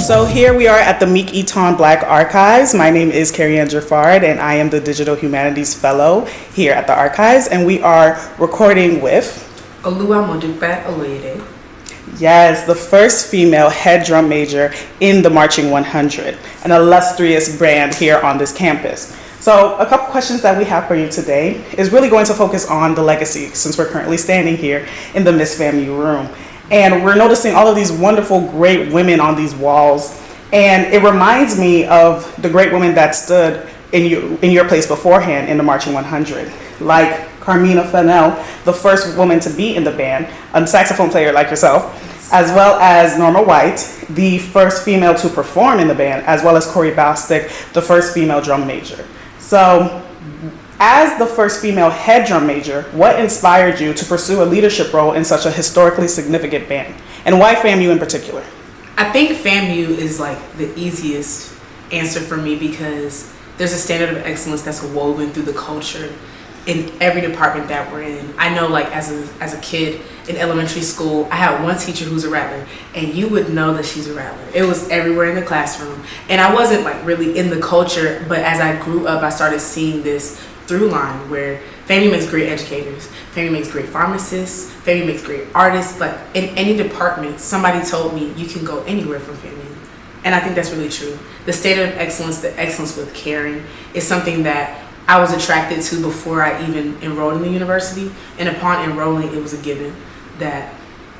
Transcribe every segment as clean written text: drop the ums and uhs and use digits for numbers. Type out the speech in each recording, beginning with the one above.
So here we are at the Meek-Eaton Black Archives. My name is Carrie Ann Jaffard, and I am the Digital Humanities Fellow here at the Archives, and we are recording with Oluwamodupe Oloyede. Yes, the first female head drum major in the Marching 100, an illustrious brand here on this campus. So a couple questions that we have for you today is really going to focus on the legacy, since we're currently standing here in the Miss FAMU room. And we're noticing all of these wonderful, great women on these walls. And it reminds me of the great women that stood in your place beforehand in the Marching 100, like Carmina Fennell, the first woman to be in the band, a saxophone player like yourself, as well as Norma White, the first female to perform in the band, as well as Corey Bostick, the first female drum major. So, as the first female head drum major, what inspired you to pursue a leadership role in such a historically significant band? And why FAMU in particular? I think FAMU is like the easiest answer for me because there's a standard of excellence that's woven through the culture in every department that we're in. I know, like, as a kid in elementary school, I had one teacher who's a rattler, and you would know that she's a rattler. It was everywhere in the classroom. And I wasn't like really in the culture, but as I grew up, I started seeing this through line where FAMU makes great educators, FAMU makes great pharmacists, FAMU makes great artists. Like, in any department, somebody told me you can go anywhere from FAMU. And I think that's really true. The standard of excellence, the excellence with caring, is something that I was attracted to before I even enrolled in the university. And upon enrolling, it was a given that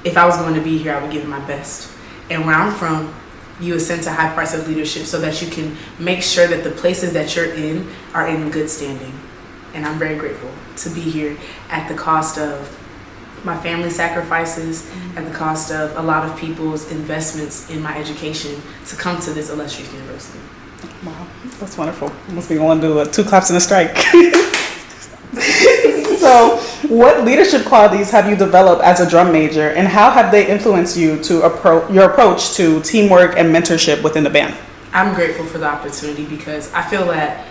if I was going to be here, I would give it my best. And where I'm from, you ascend to high parts of leadership so that you can make sure that the places that you're in are in good standing. And I'm very grateful to be here at the cost of my family sacrifices, at the cost of a lot of people's investments in my education to come to this illustrious university. Wow, that's wonderful. Must be going to do 2 claps and a strike. So, what leadership qualities have you developed as a drum major, and how have they influenced you to your approach to teamwork and mentorship within the band? I'm grateful for the opportunity because I feel that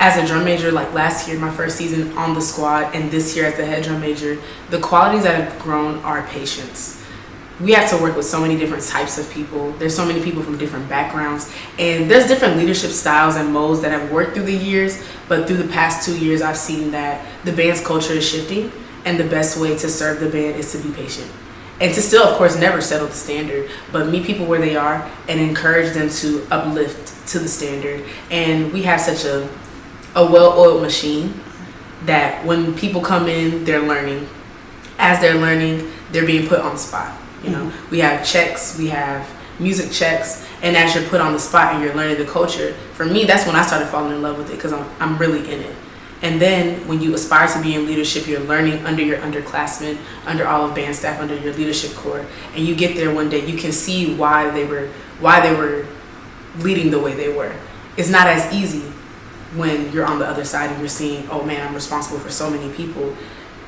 as a drum major, like last year, my first season on the squad, and this year as the head drum major, the qualities that have grown are patience. We have to work with so many different types of people. There's so many people from different backgrounds, and there's different leadership styles and modes that have worked through the years, but through the past 2 years, I've seen that the band's culture is shifting, and the best way to serve the band is to be patient. And to still, of course, never settle the standard, but meet people where they are and encourage them to uplift to the standard. And we have such a well-oiled machine that when people come in, they're learning. As they're learning, they're being put on the spot. You know, we have checks, we have music checks, and as you're put on the spot and you're learning the culture, for me, that's when I started falling in love with it because I'm really in it. And then when you aspire to be in leadership, you're learning under your underclassmen, under all of band staff, under your leadership core, and you get there one day, you can see why they were leading the way they were. It's not as easy when you're on the other side and you're seeing, oh man, I'm responsible for so many people.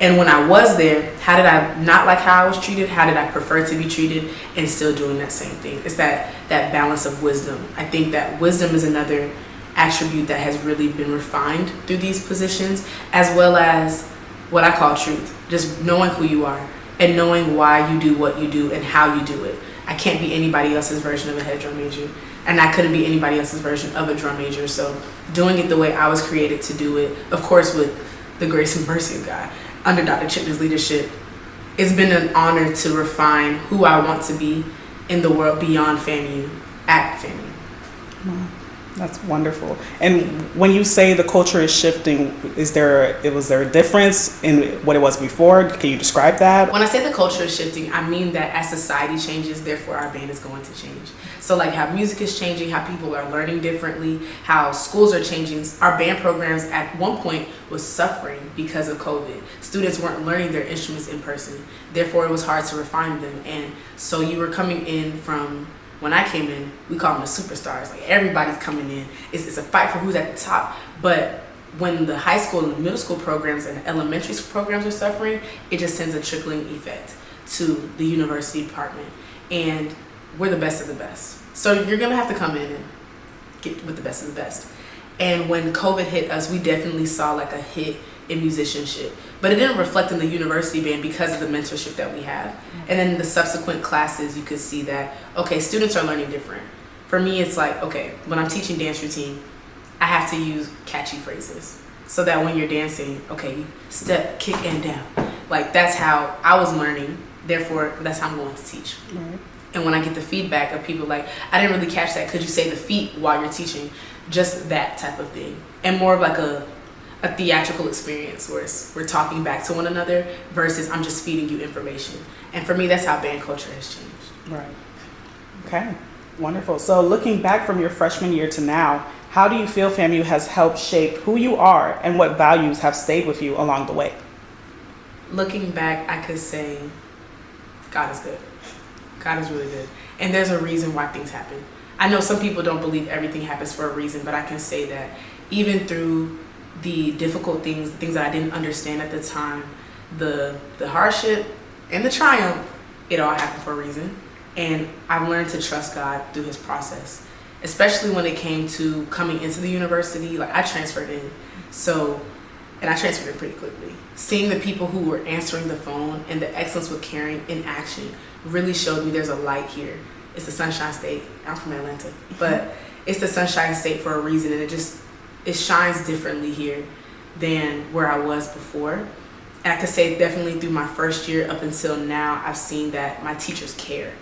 And when I was there, how did I not like how I was treated? How did I prefer to be treated? And still doing that same thing. It's that balance of wisdom. I think that wisdom is another attribute that has really been refined through these positions, as well as what I call truth. Just knowing who you are and knowing why you do what you do and how you do it. I can't be anybody else's version of a head drum major, and I couldn't be anybody else's version of a drum major. So doing it the way I was created to do it, of course with the grace and mercy of God, under Dr. Chipman's leadership, it's been an honor to refine who I want to be in the world beyond FAMU, at FAMU. Wow, that's wonderful. And when you say the culture is shifting, was there a difference in what it was before? Can you describe that? When I say the culture is shifting, I mean that as society changes, therefore our band is going to change. So like how music is changing, how people are learning differently, how schools are changing. Our band programs at one point was suffering because of COVID. Students weren't learning their instruments in person. Therefore, it was hard to refine them. And so you were coming in from, when I came in, we call them the superstars. Like everybody's coming in. It's a fight for who's at the top. But when the high school and middle school programs and elementary school programs are suffering, it just sends a trickling effect to the university department. And we're the best of the best. So you're gonna have to come in and get with the best of the best. And when COVID hit us, we definitely saw like a hit in musicianship, but it didn't reflect in the university band because of the mentorship that we have. And then in the subsequent classes, you could see that, okay, students are learning different. For me, it's like, okay, when I'm teaching dance routine, I have to use catchy phrases so that when you're dancing, okay, step, kick, and down. Like, that's how I was learning. Therefore, that's how I'm going to teach. Right. And when I get the feedback of people like, I didn't really catch that. Could you say the feet while you're teaching? Just that type of thing. And more of like a theatrical experience where we're talking back to one another versus I'm just feeding you information. And for me, that's how band culture has changed. Right. Okay. Wonderful. So looking back from your freshman year to now, how do you feel FAMU has helped shape who you are and what values have stayed with you along the way? Looking back, I could say God is good. God is really good. And there's a reason why things happen. I know some people don't believe everything happens for a reason, but I can say that even through the difficult things, things that I didn't understand at the time, the hardship and the triumph, it all happened for a reason. And I've learned to trust God through his process, especially when it came to coming into the university. Like, I transferred in. And I transferred in pretty quickly. Seeing the people who were answering the phone and the excellence with caring in action really showed me there's a light here. It's the Sunshine State. I'm from Atlanta, but it's the Sunshine State for a reason, and it shines differently here than where I was before. And I could say definitely through my first year up until now, I've seen that my teachers care.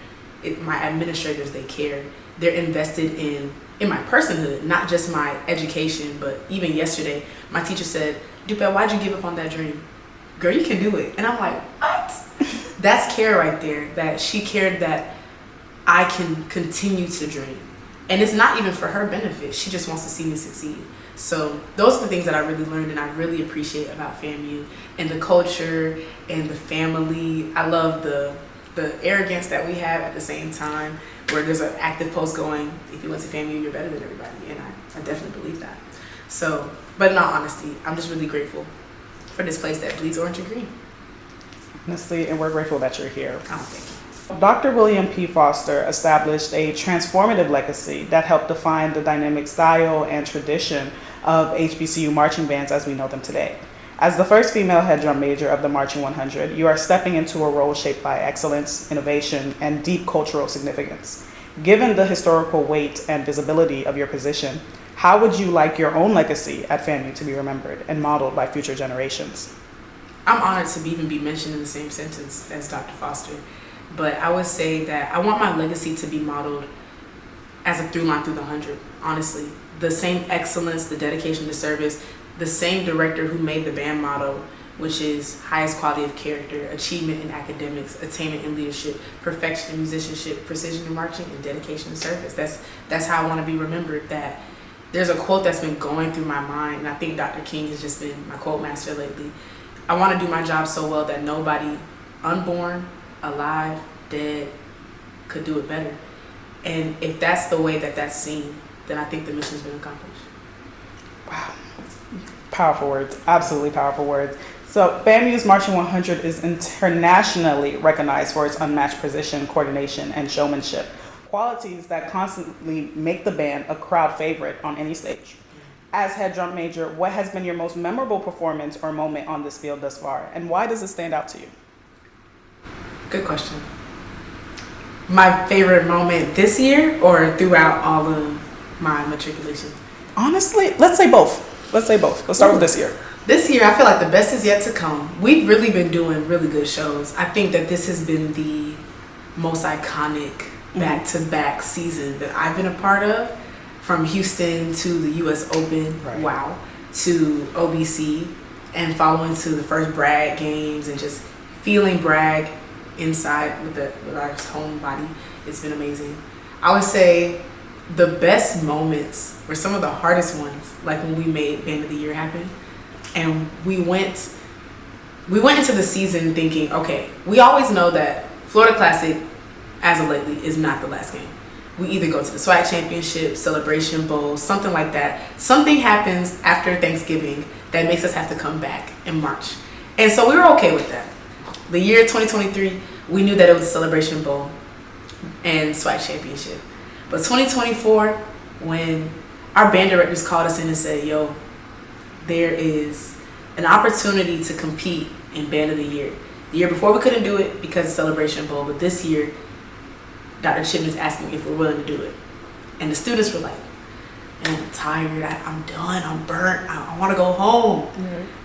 My administrators, they care. They're invested in my personhood, not just my education, but even yesterday, my teacher said, "Dupe, why'd you give up on that dream? Girl, you can do it." And I'm like, what? That's care right there, that she cared that I can continue to dream. And it's not even for her benefit. She just wants to see me succeed. So those are the things that I really learned and I really appreciate about FAMU and the culture and the family. I love the arrogance that we have at the same time, where there's an active post going, if you went to FAMU, you're better than everybody. And I definitely believe that. So, but in all honesty, I'm just really grateful for this place that bleeds orange and green. Honestly, and we're grateful that you're here. Oh, thank you. Dr. William P. Foster established a transformative legacy that helped define the dynamic style and tradition of HBCU marching bands as we know them today. As the first female head drum major of the Marching 100, you are stepping into a role shaped by excellence, innovation, and deep cultural significance. Given the historical weight and visibility of your position, how would you like your own legacy at FAMU to be remembered and modeled by future generations? I'm honored to even be mentioned in the same sentence as Dr. Foster, but I would say that I want my legacy to be modeled as a through line through the 100, honestly. The same excellence, the dedication to service, the same director who made the band motto, which is highest quality of character, achievement in academics, attainment in leadership, perfection in musicianship, precision in marching, and dedication to service. That's how I want to be remembered. That there's a quote that's been going through my mind, and I think Dr. King has just been my quote master lately. I want to do my job so well that nobody, unborn, alive, dead, could do it better. And if that's the way that that's seen, then I think the mission's been accomplished. Wow. Powerful words. Absolutely powerful words. So FAMU's Marching 100 is internationally recognized for its unmatched precision, coordination, and showmanship, qualities that constantly make the band a crowd favorite on any stage. As head drum major, what has been your most memorable performance or moment on this field thus far, and why does it stand out to you? Good question. My favorite moment this year or throughout all of my matriculation? Honestly, let's say both. Let's start with this year. This year, I feel like the best is yet to come. We've really been doing really good shows. I think that this has been the most iconic back-to-back season that I've been a part of. From Houston to the U.S. Open, right. Wow, to OBC, and following to the first Bragg games and just feeling Bragg inside with our home body. It's been amazing. I would say the best moments were some of the hardest ones, like when we made Band of the Year happen. And we went into the season thinking, okay, we always know that Florida Classic, as of lately, is not the last game. We either go to the SWAC Championship, Celebration Bowl, something like that. Something happens after Thanksgiving that makes us have to come back in March. And so we were okay with that. The year 2023, we knew that it was Celebration Bowl and SWAC Championship. But 2024, when our band directors called us in and said, yo, there is an opportunity to compete in Band of the Year. The year before we couldn't do it because of Celebration Bowl, but this year, Dr. Chipman's asking if we're willing to do it. And the students were like, "Man, I'm tired, I'm done, I'm burnt, I want to go home."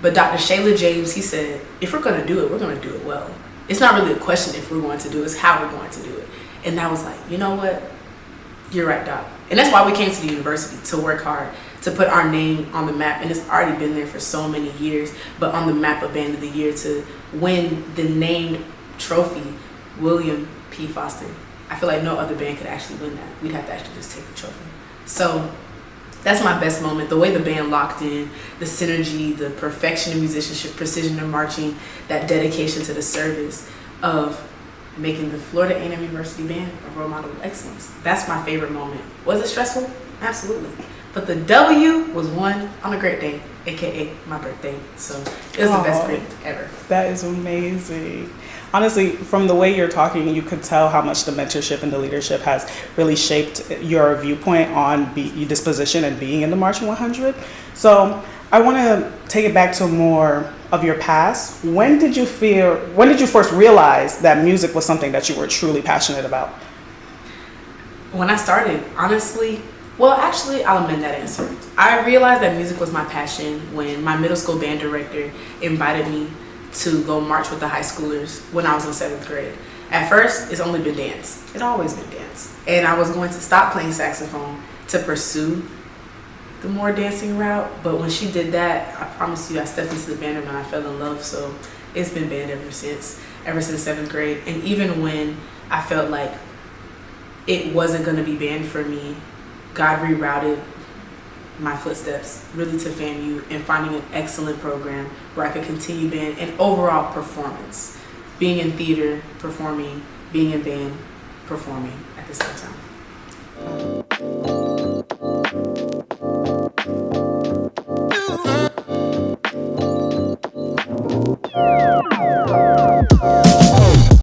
But Dr. Shayla James, he said, if we're going to do it, we're going to do it well. It's not really a question if we're going to do it, it's how we're going to do it. And I was like, you know what? You're right, Doc. And that's why we came to the university, to work hard, to put our name on the map. And it's already been there for so many years, but on the map of Band of the Year, to win the named trophy, William P. Foster. I feel like no other band could actually win that. We'd have to actually just take the trophy. So that's my best moment. The way the band locked in, the synergy, the perfection of musicianship, precision of marching, that dedication to the service of making the Florida A&M University band a role model of excellence. That's my favorite moment. Was it stressful? Absolutely. But the W was won on a great day, aka my birthday. So it was the best grade ever. That is amazing. Honestly, from the way you're talking, you could tell how much the mentorship and the leadership has really shaped your viewpoint on your disposition and being in the Marching 100. So I want to take it back to more of your past. When did you first realize that music was something that you were truly passionate about? When I started, honestly, well, actually, I'll amend that answer. I realized that music was my passion when my middle school band director invited me to go march with the high schoolers when I was in 7th grade. At first, it's only been dance. It's always been dance. And I was going to stop playing saxophone to pursue the more dancing route. But when she did that, I promise you, I stepped into the band room and I fell in love. So it's been band ever since 7th grade. And even when I felt like it wasn't going to be band for me, God rerouted my footsteps really to FAMU and finding an excellent program where I could continue band and overall performance. Being in theater, performing, being in band, performing at the same time.